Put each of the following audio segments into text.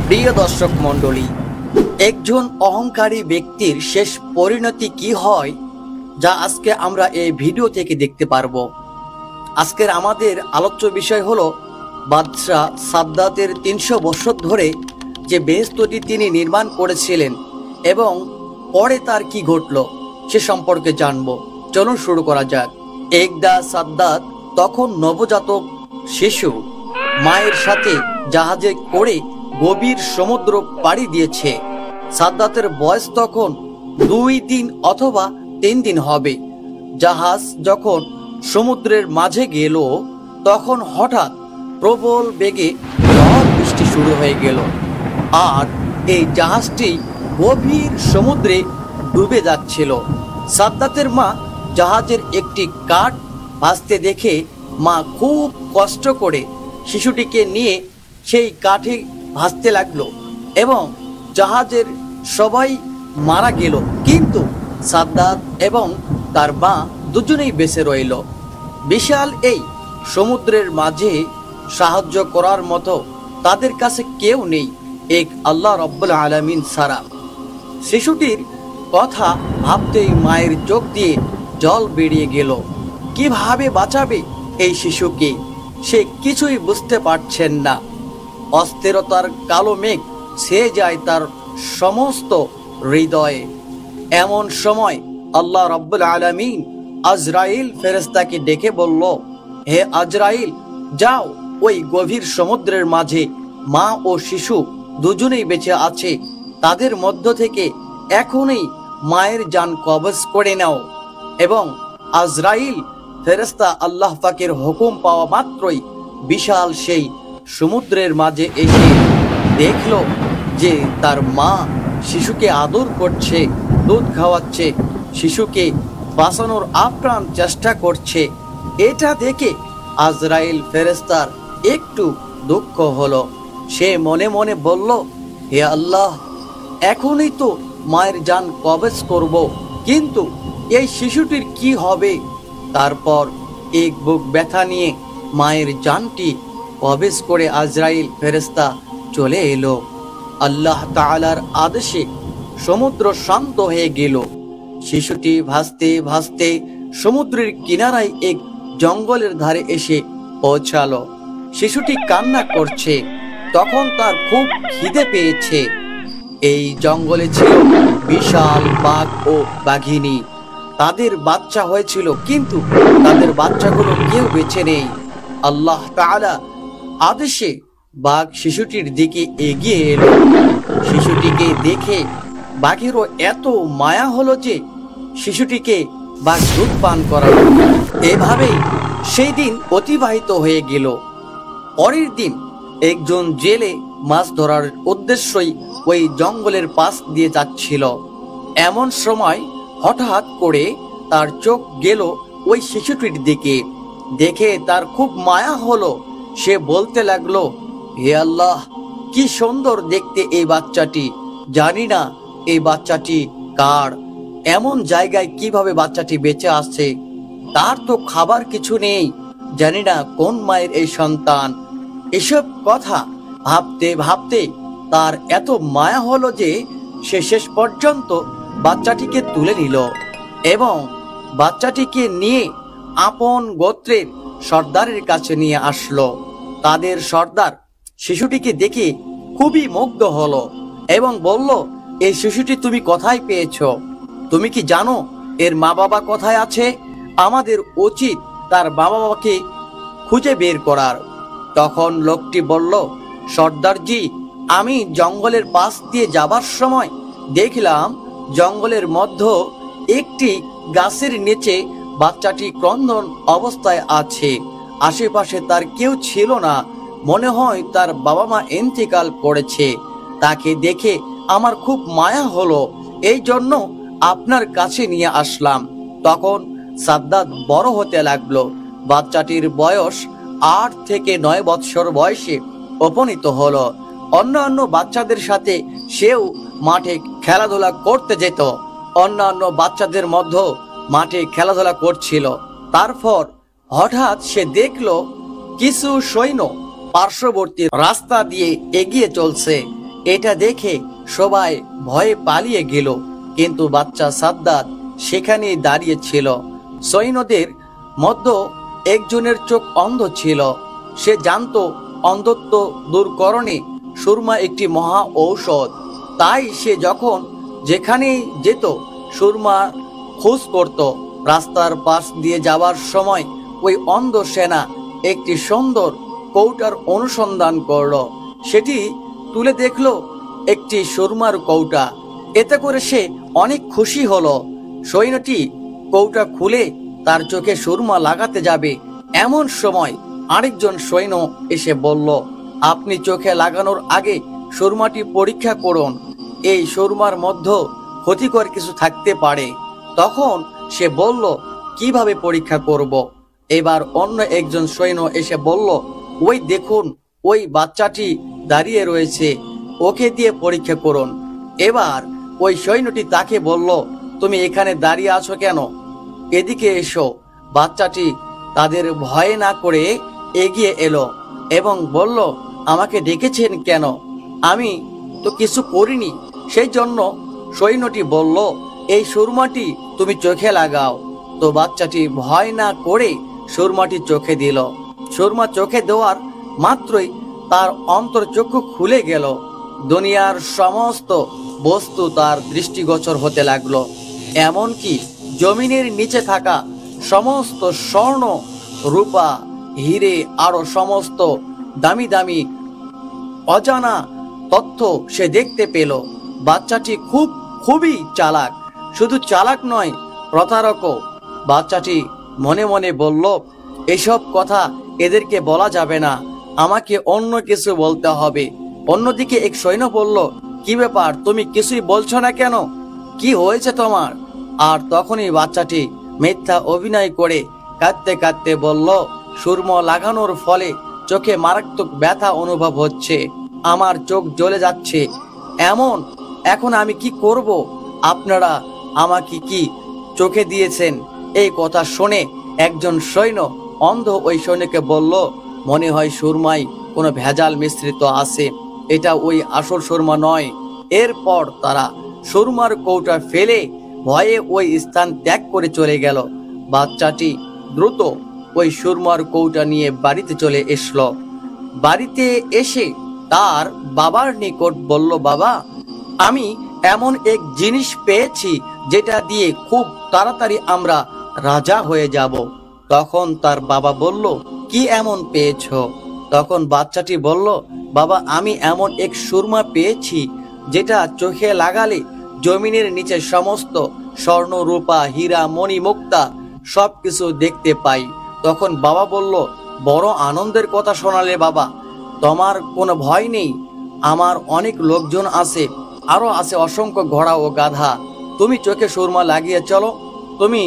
প্রিয় দর্শক মণ্ডলী, একজন অহংকারী ব্যক্তির শেষ পরিণতি কি হয় যা আজকে আমরা এই ভিডিও থেকে দেখতে পারবো। আজকের আমাদের আলোচ্য বিষয় হলো বাদশাহ সাদ্দাতের ৩০০ বছর ধরে যে বেহেশতটি তিনি নির্মাণ করেছিলেন এবং পরে তার কি ঘটল সে সম্পর্কে জানবো। চলুন শুরু করা যাক। একদা সাদ্দাত তখন নবজাতক শিশু মায়ের সাথে জাহাজে করে গভীর সমুদ্র পাড়ি দিয়েছে। সাদ্দাতের বয়স তখন 2 দিন অথবা 3 দিন হবে। জাহাজ যখন সমুদ্রের মাঝে গেল তখন হঠাৎ প্রবল বেগে ঝড় বৃষ্টি শুরু হয়ে গেল আর এই জাহাজটি গভীর সমুদ্রে ডুবে যাচ্ছিল। সাদ্দাতের মা জাহাজের একটি কাঠ ভাসতে দেখে মা খুব কষ্ট করে শিশুটিকে নিয়ে সেই কাঠে ভাসতে লাগলো এবং জাহাজের সবাই মারা গেল, কিন্তু সাদ্দাত এবং তার মা দুজনেই বেঁচে রইল। বিশাল এই সমুদ্রের মাঝে সাহায্য করার মতো তাদের কাছে কেউ নেই এক আল্লাহ রব্বুল আলামিন ছাড়া। শিশুটির কথা ভাবতেই মায়ের চোখ দিয়ে জল বেরিয়ে গেল। কিভাবে বাঁচাবে এই শিশুকে সে কিছুই বুঝতে পারছেন না। অস্থিরতার কালো মেঘ ছেয়ে যায় তার সমস্ত হৃদয়ে। এমন সময় আল্লাহ রব্বুল আলামিন আজরাইল ফেরেশতাকে ডেকে বলল, হে আজরাইল, যাও ওই গভীর সমুদ্রের মাঝে মা ও শিশু দুজনেই বেঁচে আছে, তাদের মধ্য থেকে এখনই মায়ের জান কবজ করে নাও। এবং আজরাইল ফেরেশতা আল্লাহ পাকের হুকুম পাওয়া মাত্রই বিশাল সেই সমুদ্রের মাঝে এসে দেখলো যে তার মা শিশুকে আদর করছে, দুধ খাওয়াচ্ছে, শিশুকে বাঁচানোর আপ্রাণ চেষ্টা করছে। এটা দেখে আজরাইল ফেরেশতার একটু দুঃখ হলো। সে মনে মনে বলল, হে আল্লাহ, এখনই তো মায়ের জান কবজ করব, কিন্তু এই শিশুটির কি হবে? তারপর এক বুক ব্যথা নিয়ে মায়ের জানটি কবজ করে আজরাইল ফেরেশতা চলে এলো। আল্লাহ তাআলার আদেশে সমুদ্র শান্ত হয়ে গেল। শিশুটি ভাসতে ভাসতে সমুদ্রের কিনারায় এক জঙ্গলের ধারে এসে পৌঁছালো। শিশুটি কান্না করছে। তখন তার খুব খিদে পেয়েছে। এই জঙ্গলে ছিল বিশাল বাঘ ও বাঘিনী। তাদের বাচ্চা হয়েছিল, কিন্তু তাদের বাচ্চাগুলো কেউ বেঁচে নেই। আল্লাহ তাআলা আদেশে বাঘ শিশুটির দিকে এগিয়ে এলো। শিশুটিকে দেখে বাঘেরও এত মায়া হলো যে শিশুটিকে বাঘ দুধ পান করালো। এভাবেই সেই দিন অতিবাহিত হয়ে গেল। পরের দিন একজন জেলে মাছ ধরার উদ্দেশ্যই ওই জঙ্গলের পাশ দিয়ে যাচ্ছিল। এমন সময় হঠাৎ করে তার চোখ গেল ওই শিশুটির দিকে। দেখে তার খুব মায়া হলো। সে বলতে লাগলো, হে আল্লাহ, কি সুন্দর দেখতে এই বাচ্চাটি। জানি না এই বাচ্চাটি কার, এমন জায়গায় কিভাবে বাচ্চাটি বেঁচে আসছে। তার তো খাবার কিছু নেই, জানি না কোন মায়ের এই সন্তান। এসব কথা ভাবতে ভাবতে তার এত মায়া হলো যে সে শেষ পর্যন্ত বাচ্চাটিকে তুলে নিল এবং বাচ্চাটিকে নিয়ে আপন গোত্রের সর্দারের কাছে নিয়ে আসলো। তাদের সর্দার শিশুটিকে দেখে খুবই মুগ্ধ হলো এবং বলল, এই শিশুটি তুমি কোথায় পেয়েছো? তুমি কি জানো এর মা বাবা কোথায় আছে? আমাদের উচিত তার বাবা মাকে খুঁজে বের করার। তখন লোকটি বলল, সর্দারজি, আমি জঙ্গলের পাশ দিয়ে যাবার সময় দেখলাম জঙ্গলের মধ্যে একটি গাছের নিচে বাচ্চাটি ক্রন্দন অবস্থায় আছে। আশেপাশে তার কেউ ছিল না, মনে হয় তার বাবা মা ইন্তেকাল করেছে। তাকে দেখে আমার খুব মায়া হলো, এই জন্য আপনার কাছে নিয়ে আসলাম। তখন সাদ্দাত বড় হতে লাগলো। বাচ্চাটির বয়স 8 থেকে 9 বৎসর বয়সে উপনীত হলো। অন্যান্য বাচ্চাদের সাথে সেও মাঠে খেলাধুলা করতে যেত। অন্যান্য বাচ্চাদের মধ্যে মাঠে খেলাধুলা করছিল। তারপর হঠাৎ সে দেখলো কিছু সৈন্য পার্শ্ববর্তী রাস্তা দিয়ে এগিয়ে চলছে এটা দেখে সবাই ভয়ে পালিয়ে গেল, কিন্তু বাচ্চা সাদ্দাত সেখানেই দাঁড়িয়ে ছিল। সৈন্যদের মধ্যে একজনের চোখ অন্ধ ছিল। সে জানতো অন্ধত্ব দূরকরণে সুরমা একটি মহা ঔষধ। তাই সে যখন যেখানেই যেত সুরমা খোঁজ করত। রাস্তার পাশ দিয়ে যাওয়ার সময় ওই অন্ধ সেনা একটি সুন্দর কৌটার অনুসন্ধান করলো। সেটি তুলে দেখলো একটি সুরমার কৌটা। এতে করে সে অনেক খুশি হলো। সৈন্যটি কৌটা খুলে তার চোখে সুরমা লাগাতে যাবে, এমন সময় আরেকজন সৈন্য এসে বলল, আপনি চোখে লাগানোর আগে সুরমাটি পরীক্ষা করুন, এই সুরমার মধ্যে ক্ষতিকর কিছু থাকতে পারে। তখন সে বলল, কিভাবে পরীক্ষা করব? এবার অন্য একজন সৈন্য এসে বলল, ওই দেখুন, ওই বাচ্চাটি দাঁড়িয়ে রয়েছে, ওকে দিয়ে পরীক্ষা করুন। এবার ওই সৈন্যটি তাকে বলল, তুমি এখানে দাঁড়িয়ে আছো কেন? এদিকে এসো। বাচ্চাটি তাদের ভয় না করে এগিয়ে এলো এবং বলল, আমাকে ডেকেছেন কেন? আমি তো কিছু করিনি। সেই জন্য সৈন্যটি বলল, এই সুরমাটি তুমি চোখে লাগাও। তো বাচ্চাটি ভয় না করে সুরমাটি চোখে দিল। সুরমা চোখে দেওয়ার মাত্রই তার অন্তর্চক্ষু খুলে গেল। দুনিয়ার সমস্ত বস্তু তার দৃষ্টিগোচর হতে লাগলো। এমনকি জমিনের নিচে থাকা সমস্ত স্বর্ণ, রূপা, হিরে আরো সমস্ত দামি দামি অজানা তথ্য সে দেখতে পেল। বাচ্চাটি খুবই চালাক। শুধু চালাক নয়, প্রতারকও। বাচ্চাটি মনে মনে বলল, এসব কথা এদেরকে বলা যাবে না, আমাকে অন্য কিছু বলতে হবে। অন্যদিকে এক সৈন্য বলল, কি ব্যাপার, তুমি কিছুই বলছো না কেন? কি হয়েছে তোমার? আর তখনই বাচ্চাটি মিথ্যা অভিনয় করে কাঁদতে কাঁদতে বলল, সুরমা লাগানোর ফলে চোখে মারাত্মক ব্যথা অনুভব হচ্ছে, আমার চোখ জ্বলে যাচ্ছে। এখন আমি কি করব? আপনারা আমাকে কি চোখে দিয়েছেন? এই কথা শুনে একজন সৈন্য অন্ধ ওই সৈন্যকে বলল, মনে হয় সুরমাই কোনো ভেজাল মিশ্রিত আছে, এটা ওই আসল সুরমা নয়। এরপর তারা সুরমার কৌটা ফেলে ভয়ে ওই স্থান ত্যাগ করে চলে গেল। বাচ্চাটি দ্রুত ওই সুরমার কৌটা নিয়ে বাড়িতে চলে এসলো। বাড়িতে এসে তার বাবার নিকট বলল, বাবা, আমি এমন এক জিনিস পেয়েছি যেটা দিয়ে খুব তাড়াতাড়ি আমরা রাজা হয়ে যাব। তখন তার বাবা বলল, কি এমন পেয়েছো? তখন বাচ্চাটি বলল, বাবা, আমি এমন এক সুরমা পেয়েছি যেটা চোখে লাগালে জমিনের নিচে সমস্ত স্বর্ণ, রূপা, হীরা, মণি, মুক্তা সবকিছু দেখতে পাই। তখন বাবা বলল, বড় আনন্দের কথা শোনালে বাবা, তোমার কোনো ভয় নেই, আমার অনেক লোকজন আছে, আরো আছে অসংখ্য ঘোড়া ও গাধা। তুমি চোখে সুরমা লাগিয়ে চলো। তুমি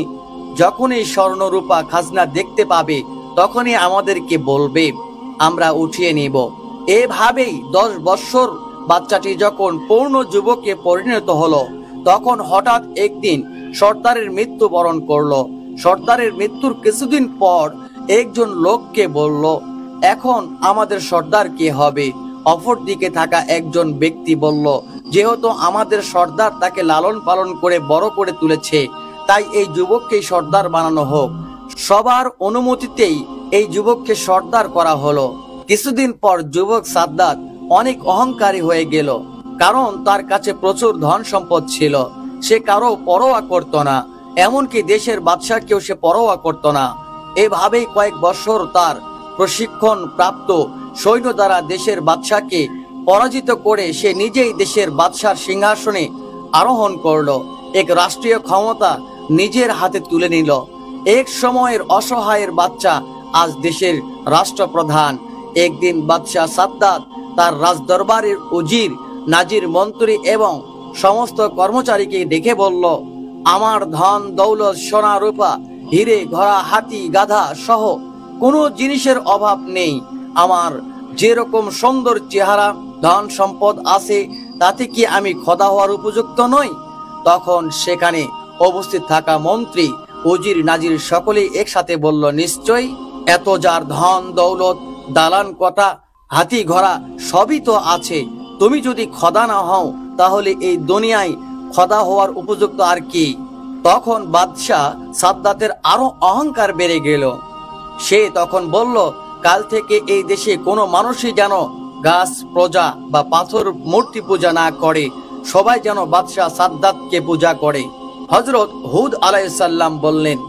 যখনই স্বর্ণ, রূপা, খাজনা দেখতে পাবে তখনই আমাদেরকে বলবে, আমরা উঠিয়ে নিব। এভাবেই 10 বৎসর বাচ্চাটি যখন পূর্ণ যুবকে পরিণত হলো, তখন হঠাৎ একদিন সর্দারের মৃত্যুবরণ করলো। সর্দারের মৃত্যুর কিছুদিন পর একজন লোককে বলল, এখন আমাদের সর্দার কে হবে? অপর দিকে থাকা একজন ব্যক্তি বলল, যেহেতু আমাদের সর্দার তাকে লালন পালন করে বড় করে তুলেছে, তাই এই যুবককে সর্দার বানানো হোক। সবার অনুমতিতেই এই যুবককে সর্দার করা হলো। কিছুদিন পর যুবক সাদ্দাত অনেক অহংকারী হয়ে গেল, কারণ তার কাছে প্রচুর ধন সম্পদ ছিল। সে কারো পরোয়া করত না, এমনকি দেশের বাদশাকেও সে পরোয়া করত না। এভাবেই কয়েক বছর তার প্রশিক্ষণ প্রাপ্ত সৈন্য দ্বারা দেশের বাদশাকে পরাজিত করে সে নিজেই দেশের বাদশার সিংহাসনে আরোহণ করলো। এক রাষ্ট্রীয় ক্ষমতা নিজের হাতে তুলে নিল। এক সময়ের অসহায়ের বাচ্চা আজ দেশের রাষ্ট্রপ্রধান। একদিন বাদশাহ সাদ্দাত তার রাজদরবারের উজির, নাজির, মন্ত্রী এবং সমস্ত কর্মচারীকে ডেকে বলল, আমার ধন দৌলত, সোনা, রূপা, হিরে, ঘোড়া, হাতি, গাধা সহ কোনো জিনিসের অভাব নেই। আমার যেরকম সুন্দর চেহারা, ধন সম্পদ আছে, তাতে কি আমি খোদা হওয়ার উপযুক্ত নই? তখন সেখানে উপস্থিত থাকা মন্ত্রী, উজির, নাজির সকলেই একসাথে বলল, নিশ্চয়ই, এত যার ধন দৌলত, দালান কোঠা, হাতি ঘোড়া সবই তো আছে, তুমি যদি খোদা না হও তাহলে এই দুনিয়ায় খোদা হওয়ার উপযুক্ত আর কি? তখন বাদশাহ সাদ্দাতের আরো অহংকার বেড়ে গেল। সে তখন বলল, কাল থেকে এই দেশে কোনো মানুষই যেন গাছ, প্রজা বা পাথর মূর্তি পূজা না করে, সবাই যেন বাদশাহ সাদ্দাতকে পূজা করে। হযরত হুদ আলাইহিস সালাম বললেন,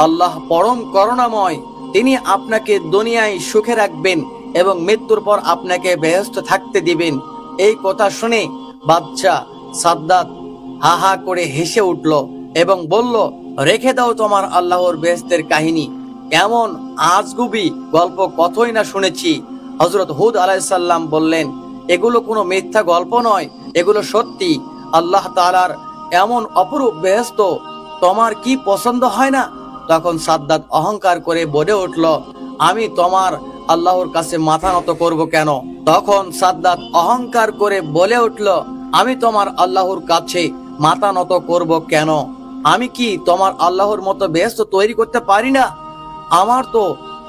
আল্লাহ পরম করুণাময়, তিনি আপনাকে দুনিয়ায় সুখে রাখবেন এবং মৃত্যুর পর আপনাকে বেহেশত থাকতে দিবেন। এই কথা শুনে বাদশাহ সাদ্দাত হা হা করে হেসে উঠল এবং বলল, রেখে দাও তোমার আল্লাহর বেহেশতের কাহিনী। এমন আজগুবি গল্প কতই না শুনেছি। হযরত হুদ আলাইহিস সালাম বললেন, এগুলো কোনো মিথ্যা গল্প নয়, এগুলো সত্যি। আল্লাহ তাআলার এমন অপরূপ বেহেশত তোমার কি পছন্দ হয় না? তখন সাদ্দাত অহংকার করে বলে উঠল, আমি তোমার আল্লাহর কাছে মাথা নত করব কেন? তখন সাদ্দাত অহংকার করে বলে উঠল, আমি তোমার আল্লাহর কাছে মাথা নত করব কেন? আমি কি তোমার আল্লাহর মতো বেহেশত তৈরি করতে পারি না? আমার তো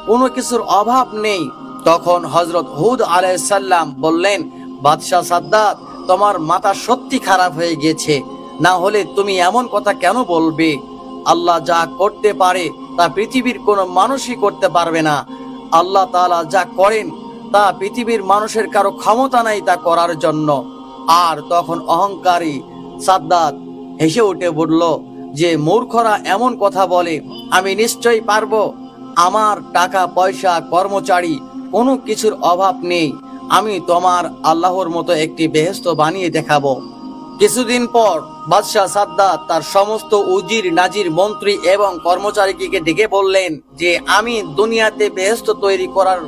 কোনো কিছুর অভাব নেই। তখন হযরত হুদ আলাইহিস সালাম বললেন, বাদশাহ সাদ্দাত, তোমার মাথা সত্যি খারাপ হয়ে গেছে, না হলে তুমি এমন কথা কেন বলবে? আল্লাহ যা করতে পারে তা পৃথিবীর কোনো মানুষই করতে পারবে না। আল্লাহ তাআলা যা করেন তা পৃথিবীর মানুষের কারো ক্ষমতা নাই তা করার জন্য। আর তখন অহংকারী সাদ্দাত হেসে উঠে বলল যে, মূর্খরা এমন কথা বলে, আমি নিশ্চয়ই পারবো। আমার টাকা পয়সা, কর্মচারী কোনো কিছুর অভাব নেই। আমি তোমার আল্লাহর মতো একটি বেহেশত বানিয়ে দেখাবো। কিছুদিন পর বাদশাহ সাদ্দাত তার সমস্ত উজির, নাজির, মন্ত্রী এবং কর্মচারীকে ডেকে বললেন যে, আমি দুনিয়াতে বেহেশত তৈরি করার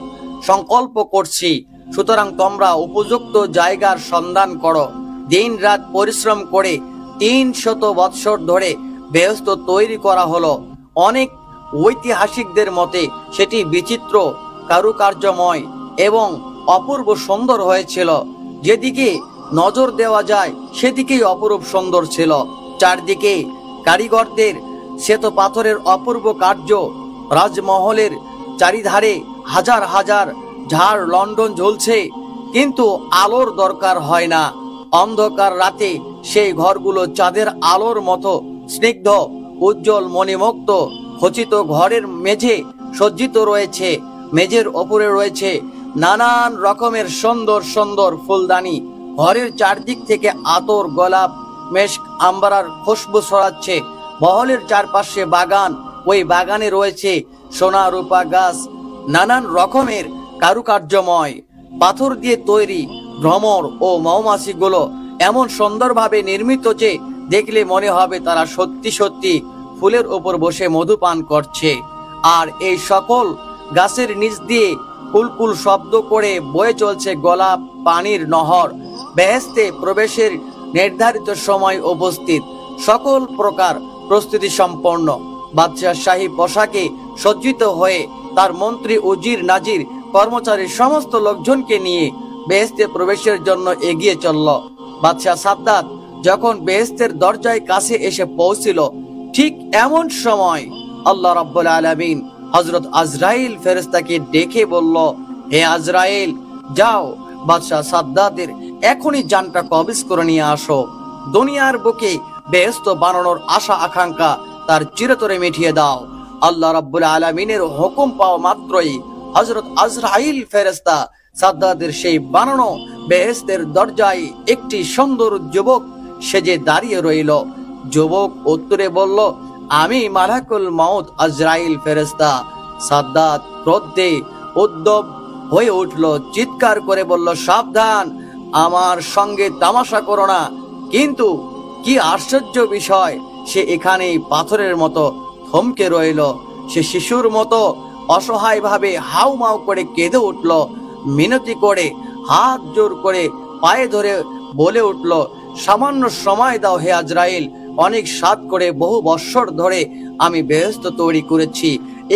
সংকল্প করছি, সুতরাং তোমরা উপযুক্ত জায়গার সন্ধান করো। দিন রাত পরিশ্রম করে 300 বৎসর ধরে বেহেশত তৈরি করা হলো। অনেক ঐতিহাসিকদের মতে সেটি বিচিত্র, কারুকার্যময় এবং অপূর্ব সুন্দর হয়েছিল। যেদিকে নজর দেওয়া যায় সেদিকেই অপরূপ সুন্দর ছিল। চারদিকে কারিগরদের শ্বেত পাথরের অপূর্ব কার্য, রাজমহলের চারিধারে হাজার হাজার ঝাড় লণ্ঠন ঝুলছে, কিন্তু আলোর দরকার হয় না। অন্ধকার রাতে সেই ঘরগুলো চাঁদের আলোর মতো স্নিগ্ধ, উজ্জ্বল, মণিমুক্ত। খচিত ঘরের মেঝে সজ্জিত রয়েছে, মেঝের ওপরে রয়েছে নানান রকমের সুন্দর সুন্দর ফুলদানি। ঘরের চারদিক থেকে আতর, গোলাপ, মেশক, আম্বরার খুশবু ছড়াচ্ছে। মহলের চারপাশে বাগান, ওই বাগানে রয়েছে সোনা রূপা গাছ, নানান রকমের কারুকার্যময় পাথর দিয়ে তৈরি ভ্রমর ও মৌমাছিগুলো এমন সুন্দরভাবে নির্মিত যে দেখলে মনে হবে তারা সত্যি সত্যি ফুলের উপর বসে মধু পান করছে। আর এই সকল গাছের নিচ দিয়ে কুলকুল শব্দ করে বয়ে চলছে গোলাপ পানির নহর। বেহেশতে প্রবেশের নির্ধারিত সময় উপস্থিত, সকল প্রকার প্রস্তুতি সম্পন্ন। বাদশাহ শাহী পোশাকে সজ্জিত হয়ে তার মন্ত্রী, উজির, নাজির, কর্মচারী সমস্ত লোকজনকে নিয়ে বেহেশতে প্রবেশের জন্য এগিয়ে চলল। বাদশাহ সাদ্দাত যখন বেহেশতের দরজায় কাছে এসে পৌঁছিল, ঠিক এমন সময় আল্লাহ রাব্বুল আলামিন হযরত আজরাইল ফেরেশতাকে ডেকে বলল, হে আজরাইল, যাও বাদশাহ সাদ্দাতের এখনই জানটা কবজ করে নিয়ে আসো। দুনিয়ার বুকে বেহেশত বানানোর আশা আকাঙ্ক্ষা তার চিরতরে মিটিয়ে দাও। আল্লাহ রাব্বুল আলামিনের হুকুম পাওয়া মাত্রই হযরত আজরাইল ফেরেশতা সাদ্দাতের সেই বানানো বেহেশতের দরজায় একটি সুন্দর যুবক সেজে দাঁড়িয়ে রইল। যুবক উত্তরে বলল, আমি মালাকুল মউত আজরাইল ফেরেশতা। সাদ্দাত ক্রোধে উদ্যম হয়ে উঠল, চিৎকার করে বলল, সাবধান, আমার সঙ্গে তামাশা করো না। কিন্তু কি আশ্চর্য বিষয়, সে এখানেই পাথরের মতো থমকে রইল। সে শিশুর মতো অসহায়ভাবে হাউমাউ করে কেঁদে উঠল, মিনতি করে হাত জোর করে পায়ে ধরে বলে উঠল, সামান্য সময় দাও হে আজরাইল, অনেক সাধ করে বহু বৎসর ধরে আমি বেহেশত তৈরি করেছি,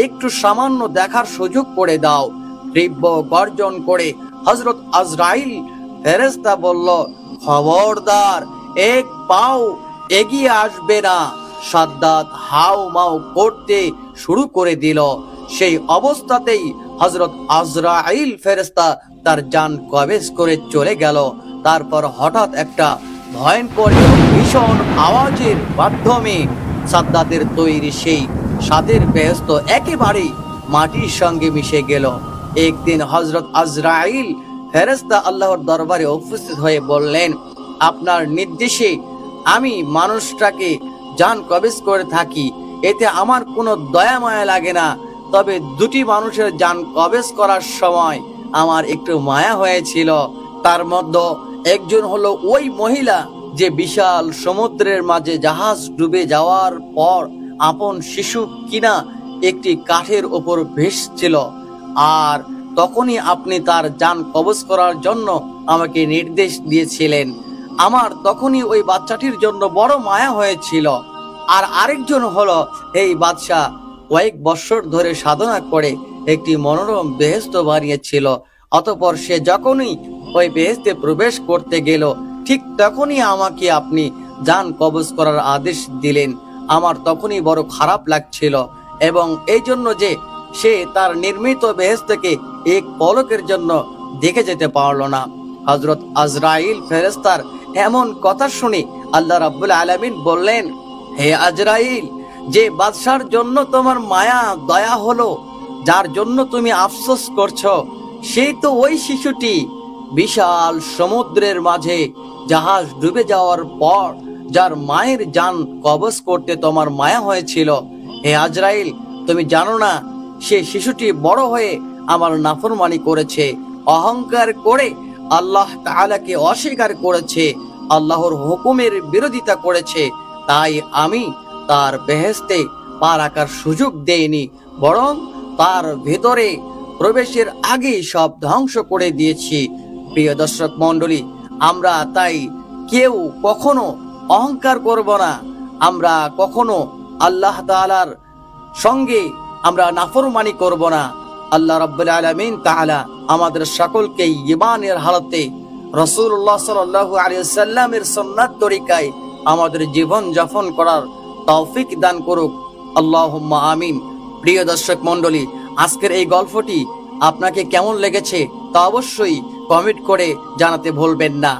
একটু সামান্য দেখার সুযোগ করে দাও। তীব্র গর্জন করে হযরত আজরাইল ফেরেশতা বলল, খবরদার, এক পাও এগিয়ে আসবে না। সাদ্দাত হাউ মাউ করতে শুরু করে দিল। সেই অবস্থাতেই হযরত আজরাইল ফেরেশতা তার জান কবজ করে চলে গেল। তারপর হঠাৎ একটা ভয়ঙ্কর এবং ভীষণ আওয়াজের মাধ্যমে সাদ্দাতের তৈরি সেই স্বাদের বেহেশত একেবারেই মাটির সঙ্গে মিশে গেল। একদিন হযরত আজরাইল ফেরেশতা আল্লাহর দরবারে উপস্থিত হয়ে বললেন, আপনার নির্দেশে আমি মানুষটাকে জান কবজ করে থাকি, এতে আমার কোনো দয়া মায়া লাগে না। তবে দুটি মানুষের জান কবজ করার সময় আমার একটু মায়া হয়েছিল। তার মধ্যে একজন হলো ওই মহিলা যে বিশাল সমুদ্রের মাঝে জাহাজ ডুবে যাওয়ার পর আপন শিশু কিনা একটি কাঠের ওপর ভেসছিল, আর তখনই আপনি তার জান কবজ করার জন্য আমাকে নির্দেশ দিয়েছিলেন। আমার তখনই ওই বাচ্চাটির জন্য বড় মায়া হয়েছিল। আর আরেকজন হলো এই বাদশা কয়েক বছর ধরে সাধনা করে একটি মনোরম বেহেশত বানিয়েছিল। অতঃপর সে যখনই ওই বেহেশতে প্রবেশ করতে গেল, ঠিক তখনই আমাকে আপনি জান কবজ করার আদেশ দিলেন। আমার তখনই বড় খারাপ লাগছিল, এবং এই জন্য যে সে তার নির্মিত বেহেশতকে এক পলকের জন্য দেখে যেতে পারল না। হযরত আজরাইল ফেরেশতার এমন কথা শুনে আল্লাহ রাব্বুল আলামিন বললেন, হে আজরাইল, যে বাদশার জন্য তোমার মায়া দয়া হলো, যার জন্য তুমি আফসোস করছো, সেই তো ওই শিশুটি বিশাল সমুদ্রের মাঝে জাহাজ ডুবে যাওয়ার পর যার মায়ের জান কবজ করতে তোমার মায়া হয়েছিল। হে আজরাইল, তুমি জানো না সে শিশুটি বড় হয়ে আমার নাফরমানি করেছে, অহংকার করে আল্লাহ তাআলাকে অস্বীকার করেছে, আল্লাহর হুকুমের বিরোধিতা করেছে। তাই আমি তার বেহেশতে পা রাখার সুযোগ দেইনি, বরং তার ভেতরে প্রবেশের আগেই সব ধ্বংস করে দিয়েছি। প্রিয় দর্শক মণ্ডলী, আমরা তাই কেউ কখনো অহংকার করব না। আমরা কখনো আল্লাহ তাআলার সঙ্গে আমরা নাফরমানি করব না। আল্লাহ রাব্বুল আলামিন তাআলা আমাদের সকলকে ঈমানের হালতে রাসূলুল্লাহ সাল্লাল্লাহু আলাইহি ওয়াসাল্লামের সুন্নাত তরিকায় আমাদের জীবন যাপন করার তৌফিক দান করুক। আল্লাহুম্মা আমিন। প্রিয় দর্শক মণ্ডলী, আজকের এই গল্পটি আপনাকে কেমন লেগেছে তা অবশ্যই কমেন্ট করে জানাতে ভুলবেন না।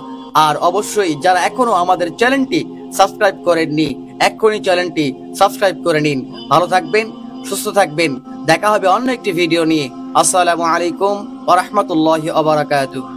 আর অবশ্যই যারা এখনো আমাদের চ্যানেলটি সাবস্ক্রাইব করেননি, এক্ষুনি চ্যানেলটি সাবস্ক্রাইব করে নিন। ভালো থাকবেন, সুস্থ থাকবেন। দেখা হবে অন্য একটি ভিডিও নিয়ে। আসসালামু আলাইকুম ওয়া রাহমাতুল্লাহি ওয়া বারাকাতুহু।